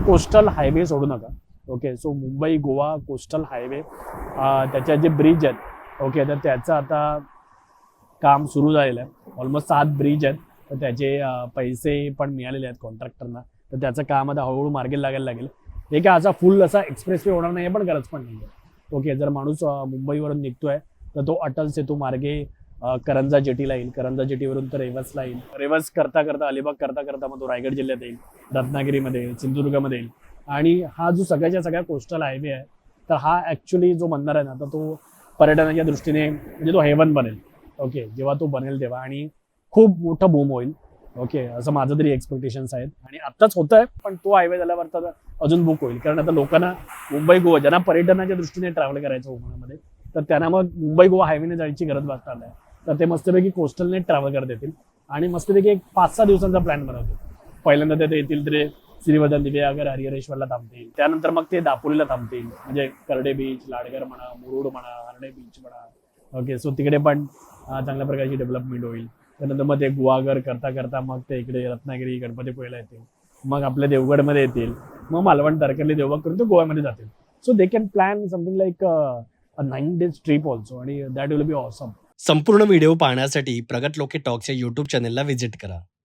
Coastal highway सोडू नका. Okay, so Mumbai Goa coastal highway, त्याच्या जे ब्रिज आहेत, ओके, तर त्याचं आता काम सुरू झालेलं आहे. ऑलमोस्ट 7 ब्रिज आहेत, तर त्याचे पैसे पण मिळालेले आहेत कॉन्ट्रॅक्टरना. तर त्याचं काम आता हळूहळू मार्गी लागायला लागेल. हे काय असा फुल असा एक्सप्रेसवे होणार नाही, पण गरज पण नाही आहे. ओके, जर माणूस मुंबईवरून निघतोय तर तो अटल सेतू मार्गे करंजा जेटीला येईल, करंजा जेटीवरून तर रेवसला येईल, रेवस करता करता अलिबाग करता करता मग तो रायगड जिल्ह्यात येईल, रत्नागिरीमध्ये येईल, सिंधुदुर्गमध्ये येईल. आणि हा जो सगळ्याच्या सगळ्या कोस्टल हायवे आहे, तर हा ॲक्च्युली जो बनणार आहे ना, तर तो पर्यटनाच्या दृष्टीने म्हणजे तो हेवन बनेल. ओके, जेव्हा तो बनेल तेव्हा, आणि खूप मोठं बूम होईल. ओके, असं माझं तरी एक्सपेक्टेशन्स आहेत. आणि आत्ताच होतं आहे, पण तो हायवे झाल्यावर तर अजून बुक होईल. कारण आता लोकांना मुंबई गोवा ज्यांना पर्यटनाच्या दृष्टीने ट्रॅव्हल करायचं कोकणामध्ये, तर त्यांना मग मुंबई गोवा हायवेने जायची गरज भासणार नाही. तर ते मस्तपैकी कोस्टलने ट्रॅव्हल करत येतील आणि मस्तपैकी एक 5-6 दिवसांचा प्लॅन बनवतील. पहिल्यांदा ते येतील तर श्रीवर्धन, दिव्यागर, हरिहरेश्वरला थांबतील. त्यानंतर मग ते दापोलीला थांबतील, म्हणजे कर्डे बीच, लाडगर म्हणा, मुरुड म्हणा, हर्डे बीच म्हणा. ओके, सो तिकडे पण चांगल्या प्रकारची डेव्हलपमेंट होईल. त्यानंतर मग ते गुहागर करता करता मग ते इकडे रत्नागिरी, गणपतीपुळेला येतील. मग आपल्या देवगडमध्ये येतील. मग मालवण, तारकर्ली, देवबाग करून ते गोव्यामध्ये जातील. So they can plan something like a 9 days trip also, आणि दॅट विल बी ऑसम. संपूर्ण व्हिडिओ पाहण्यासाठी प्रगत लोके टॉक्सच्या यूट्यूब चॅनलला व्हिजिट करा.